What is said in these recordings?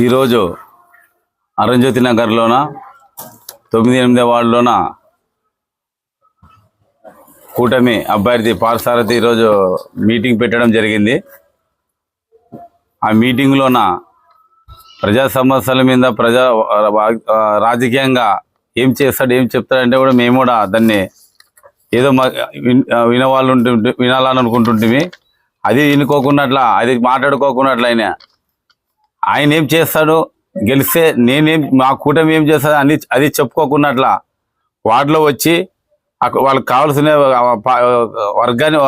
ఈరోజు అరుణజ్యోతి నగర్లోన 9-8 వార్డులోన కూటమి అభ్యర్థి పార్థసారథి ఈరోజు మీటింగ్ పెట్టడం జరిగింది. ఆ మీటింగ్లోన ప్రజా సమస్యల మీద రాజకీయంగా ఏం చేస్తాడు ఏం చెప్తాడంటే కూడా మేము కూడా దాన్ని ఏదో వినాలని అనుకుంటుంటే అది వినుకోకున్నట్లా అది మాట్లాడుకోకున్నట్లు ఆయన ఏం చేస్తాడు, గెలిస్తే నేనేం మా కూటమి ఏం చేస్తాడు అని అది చెప్పుకోకున్నట్లా వార్డులో వచ్చి వాళ్ళకి కావాల్సిన వర్గాన్ని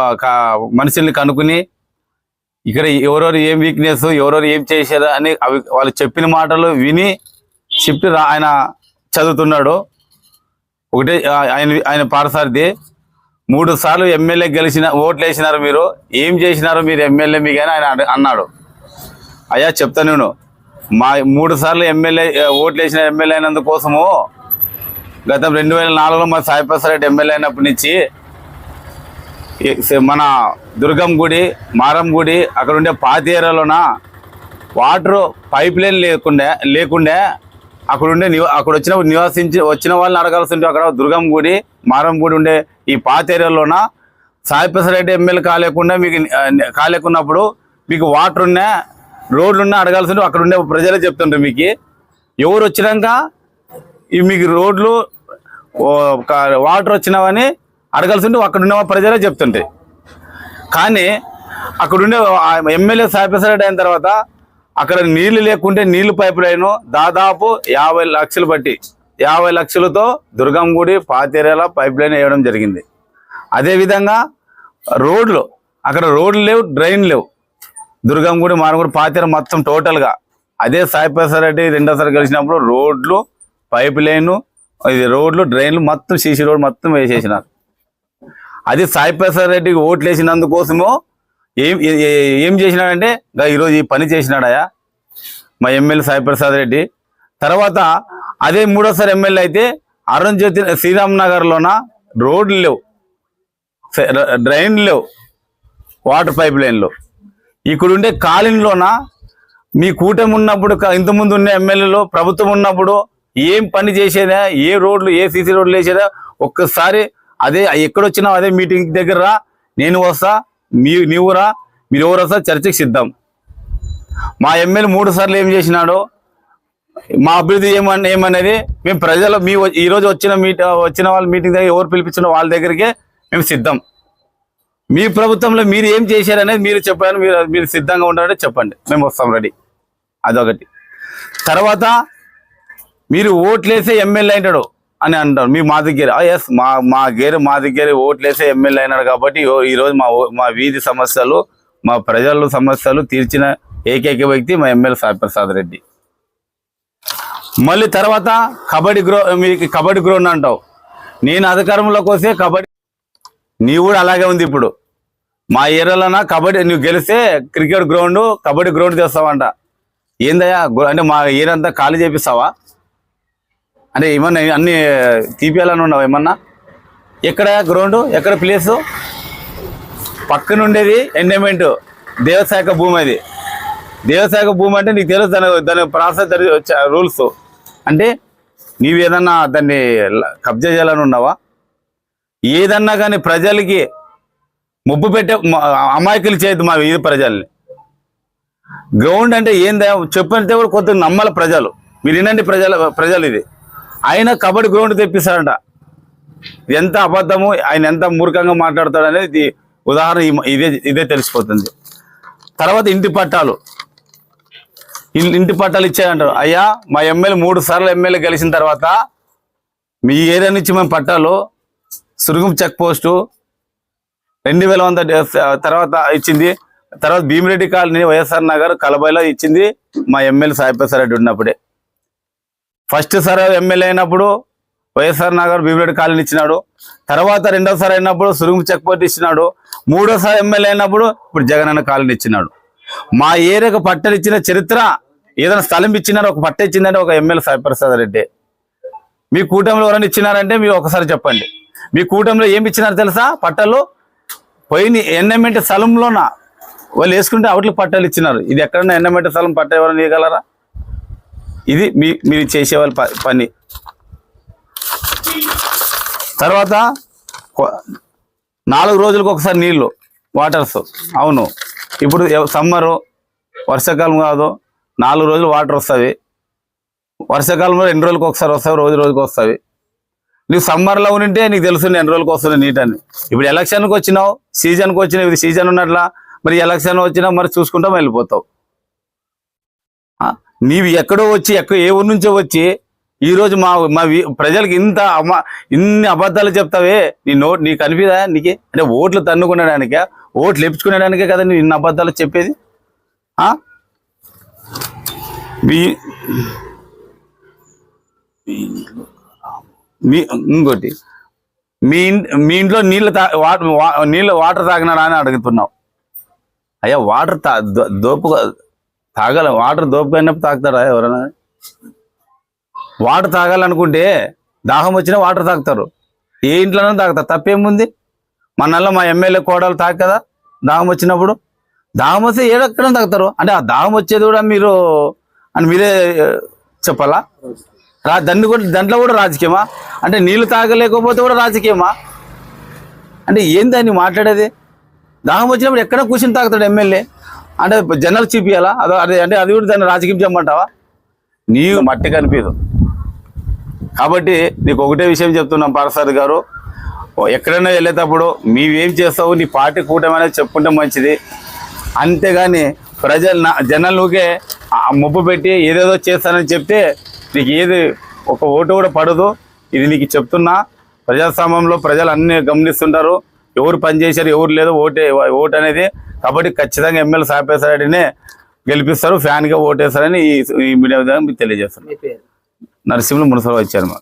మనుషుల్ని కనుక్కుని ఇక్కడ ఎవరెవరు ఏం వీక్నెస్ ఎవరెవరు ఏం చేశారు అని అవి వాళ్ళు చెప్పిన మాటలు విని చెప్పి ఆయన చదువుతున్నాడు. ఒకటే ఆయన పార్థసారథి 3 సార్లు ఎమ్మెల్యే గెలిచిన ఓట్లు వేసినారు, మీరు ఏం చేసినారు మీరు ఎమ్మెల్యే మీకు అని ఆయన అన్నాడు. అయ్యా చెప్తా నేను, మా 3 సార్లు ఎమ్మెల్యే ఓట్లు వేసిన ఎమ్మెల్యే అయినందుకోసము గతం 2004లో మా సాయిప్రసాద్ ఎమ్మెల్యే అయినప్పటి నుంచి మన దుర్గం గుడి మారం గుడి అక్కడ ఉండే పాత ఏరియాలోన వాటర్ పైప్ లైన్ లేకుండే అక్కడ వచ్చిన వాళ్ళని అడగాల్సి ఉంటే అక్కడ దుర్గం గుడి మారం గుడి ఉండే ఈ పాత ఏరియాలోన సాయిప్రసాద్ రెడ్డి ఎమ్మెల్యే కాలేకున్నప్పుడు మీకు వాటర్ ఉన్నా రోడ్లు ఉన్నా అడగాల్సి ఉంటే అక్కడ ఉండే ప్రజలే చెప్తుంటారు. మీకు ఎవరు వచ్చినాక మీకు రోడ్లు వాటర్ వచ్చినావని అడగాల్సి ఉంటే అక్కడ ఉన్న ప్రజలే చెప్తుంటాయి. కానీ అక్కడుండే ఎమ్మెల్యే సాయిప్రసాద్ రెడ్డి అయిన తర్వాత అక్కడ నీళ్లు లేకుంటే నీళ్లు పైప్ లైన్ దాదాపు 50 లక్షలు బట్టి 50 లక్షలతో దుర్గం గుడి పాతేరియాల పైప్ లైన్ వేయడం జరిగింది. అదేవిధంగా రోడ్లు అక్కడ రోడ్లు లేవు, డ్రైన్ లేవు. దుర్గం గుడి మారంగుడి పాతేర మొత్తం టోటల్గా అదే సాయిప్రసాద్ రెడ్డి రెండోసారి కలిసినప్పుడు రోడ్లు పైప్ లైను ఇది రోడ్లు డ్రైన్లు మొత్తం సీసీ రోడ్ మొత్తం వేసేసినారు. అది సాయిప్రసాద్ రెడ్డికి ఓట్లు వేసినందుకోసము ఏం చేసినాడంటే ఈరోజు ఈ పని చేసినాడయా మా ఎమ్మెల్యే సాయిప్రసాద్ రెడ్డి. తర్వాత అదే 3వ సారి ఎమ్మెల్యే అయితే అరుణజ్యోతి శ్రీరామ్ నగర్లోన రోడ్లు లేవు, డ్రైన్లు లేవు, వాటర్ పైప్ లైన్లు. ఇక్కడుండే కాలనీలోన మీ కూటమి ఉన్నప్పుడు ఇంతకుముందు ఉన్న ఎమ్మెల్యేలు ప్రభుత్వం ఉన్నప్పుడు ఏం పని చేసేదా, ఏ రోడ్లు ఏ సీసీ రోడ్లు వేసేదా ఒక్కసారి అదే ఎక్కడొచ్చినా అదే మీటింగ్ దగ్గర రా, నేను వస్తా, నీవు రా, మీరు ఎవరు వస్తా, చర్చకి సిద్ధం. మా ఎమ్మెల్యే 3 సార్లు ఏం చేసినాడో మా అభివృద్ధి ఏమనేది మేము ప్రజలు ఈరోజు వచ్చిన వాళ్ళ మీటింగ్ దగ్గర ఎవరు పిలిపించిన వాళ్ళ దగ్గరికే మేము సిద్ధం. మీ ప్రభుత్వంలో మీరు ఏం చేశారనేది మీరు చెప్పారు, మీరు సిద్ధంగా ఉంటారంటే చెప్పండి, మేము వస్తాం రెడీ. అదొకటి. తర్వాత మీరు ఓట్లేసే ఎమ్మెల్యే అయినాడు అని అంటారు మీ మా దగ్గర. ఎస్ మా దగ్గర ఓట్లేసే ఎమ్మెల్యే అయినాడు కాబట్టి ఈరోజు మా వీధి సమస్యలు మా ప్రజల సమస్యలు తీర్చిన ఏకైక వ్యక్తి మా ఎమ్మెల్యే సాయిప్రసాద్ రెడ్డి. మళ్ళీ తర్వాత మీకు కబడ్డీ గ్రౌండ్ అంటావు. నేను అధికారంలోకి వస్తే కబడ్డీ నీవు కూడా అలాగే ఉంది. ఇప్పుడు మా ఏరియాలోన కబడ్డీ నువ్వు గెలిస్తే క్రికెట్ గ్రౌండ్ కబడ్డీ గ్రౌండ్ చేస్తావంట. ఏందయ్యా అంటే మా ఏరియా అంతా ఖాళీ చేపిస్తావా అంటే ఏమన్నా అన్ని తీపియాలని ఉన్నావు ఏమన్నా? ఎక్కడ గ్రౌండ్, ఎక్కడ ప్లేసు? పక్కన ఉండేది ఎండోమెంట్ దేవశాఖ భూమి. అది దేవశాఖ భూమి అంటే నీకు తెలుసు దాని ప్రాసెస్ రూల్స్. అంటే నీవు ఏదన్నా దాన్ని కబ్జా చేయాలని ఉన్నావా? ఏదన్నా కానీ ప్రజలకి ముప్పు పెట్టే అమాయకులు చేయదు మా వీధి ప్రజల్ని. గ్రౌండ్ అంటే ఏందా చెప్పితే కూడా కొద్దిగా నమ్మాలి ప్రజలు. మీరు వినండి ప్రజలు ఇది ఆయన కబడ్డీ గ్రౌండ్ తెప్పిస్తాడంట. ఎంత అబద్ధము, ఆయన ఎంత మూర్ఖంగా మాట్లాడతాడు అనేది ఉదాహరణ ఇదే తెలిసిపోతుంది. తర్వాత ఇంటి పట్టాలు ఇచ్చాయంటారు. అయ్యా మా ఎమ్మెల్యే 3 సార్లు ఎమ్మెల్యే గెలిచిన తర్వాత మీ ఏరియా నుంచి మేము పట్టాలు సురుగుం చెక్ పోస్టు 2100 తర్వాత ఇచ్చింది. తర్వాత భీమిరెడ్డి కాలనీ వైఎస్ఆర్ నగర్ కలబాయిలో ఇచ్చింది మా ఎమ్మెల్యే సాయిప్రసాద్ రెడ్డి ఉన్నప్పుడే. ఫస్ట్ సారి ఎమ్మెల్యే అయినప్పుడు వైఎస్ఆర్ నగర్ భీమిరెడ్డి కాలనీ ఇచ్చినాడు. తర్వాత 2వ సారి అయినప్పుడు సురుగుం చెక్ పోస్ట్ ఇచ్చినాడు. 3వ సారి ఎమ్మెల్యే అయినప్పుడు ఇప్పుడు జగనన్న కాలనీ ఇచ్చినాడు. మా ఏరియాకు పట్టలు ఇచ్చిన చరిత్ర, ఏదైనా స్థలం ఇచ్చినారో ఒక పట్ట ఇచ్చిందంటే ఒక ఎమ్మెల్యే సాయిప్రసాద్ రెడ్డి. మీ కూటమిలో ఎవరైనా ఇచ్చినారంటే మీరు ఒకసారి చెప్పండి. మీ కూటమిలో ఏమి ఇచ్చినారు తెలుసా? పట్టలు పోయిన ఎన్నమెంట్ స్థలంలోన వాళ్ళు వేసుకుంటే అవట్ల పట్టాలు ఇచ్చినారు. ఇది ఎక్కడన్నా ఎన్నమెంట్ స్థలం పట్ట ఎవరైనా ఇవ్వగలరా? ఇది మీరు చేసేవాళ్ళ పని. తర్వాత 4 రోజులకు ఒకసారి నీళ్ళు వాటర్స్. అవును, ఇప్పుడు సమ్మరు వర్షాకాలం కాదు, 4 రోజులు వాటర్ వస్తుంది. వర్షాకాలంలో 2 రోజులకు ఒకసారి వస్తాయి, రోజుకి వస్తాయి. నువ్వు సమ్మర్లో ఉంటే నీకు తెలుసు ఎన్ని రోజులకు వస్తుంది నీట్ అని. ఇప్పుడు ఎలక్షన్కి వచ్చినావు, సీజన్కి వచ్చినావు, ఇది సీజన్ ఉన్నట్లా. మరి ఎలక్షన్ వచ్చినా మరి చూసుకుంటా వెళ్ళిపోతావు. నీవు ఎక్కడో వచ్చి ఏ ఊరి నుంచో వచ్చి ఈరోజు మా ప్రజలకు ఇన్ని అబద్ధాలు చెప్తావే. నీకు అనిపిదా? నీకే అంటే ఓట్లు తన్నుకునేడానికే, ఓట్లు ఇప్పించుకునేడానికే కదా నువ్వు ఇన్ని అబద్ధాలు చెప్పేది. ఇంకోటి, మీ ఇంట్లో నీళ్ళు వాటర్ తాగినాడా అని అడుగుతున్నావు. అయ్యా, వాటర్ తాగాలి. వాటర్ దోపుకున్నప్పుడు తాగుతారా ఎవరైనా? వాటర్ తాగాలనుకుంటే దాహం వచ్చినా వాటర్ తాగుతారు, ఏ ఇంట్లోనే తాగుతారు, తప్పేముంది? మా ఎమ్మెల్యే కోడలు తాగు కదా దాహం వచ్చినప్పుడు. దాహం వస్తే ఏడెక్కడ తాగుతారు అంటే ఆ దాహం వచ్చేది కూడా మీరే చెప్పాలా? దాంట్లో కూడా రాజకీయమా? అంటే నీళ్లు తాగలేకపోతే కూడా రాజకీయమా? అంటే ఏందని మాట్లాడేది? దాహం వచ్చినప్పుడు ఎక్కడ కూర్చొని తాగుతాడు ఎమ్మెల్యే అంటే జనాలు చూపియాలా? అంటే అది కూడా దాన్ని రాజకీయం చెప్పమంటావా? నీవు మట్టి కనిపించదు. కాబట్టి నీకు ఒకటే విషయం చెప్తున్నాం పారసారథి గారు, ఎక్కడైనా వెళ్ళేటప్పుడు నీవేం చేస్తావు, నీ పార్టీ కూటమి అనేది చెప్పుకుంటే మంచిది. అంతేగాని జనాలు నువ్వుకే ముప్పు పెట్టి ఏదేదో చేస్తానని చెప్తే నీకు ఏది ఒక ఓటు కూడా పడదు. ఇది నీకు చెప్తున్నా. ప్రజాస్వామ్యంలో ప్రజలు అన్ని గమనిస్తుంటారు, ఎవరు పనిచేశారు ఎవరు లేదు. ఓటు అనేది కాబట్టి ఖచ్చితంగా ఎమ్మెల్యే సాపేశ్వరరెడ్డినే గెలిపిస్తారు, ఫ్యాన్గా ఓటేస్తారని ఈ మీడియా విధంగా మీకు తెలియజేస్తున్నారు. నరసింహులు మున్సిపల్ వచ్చారు.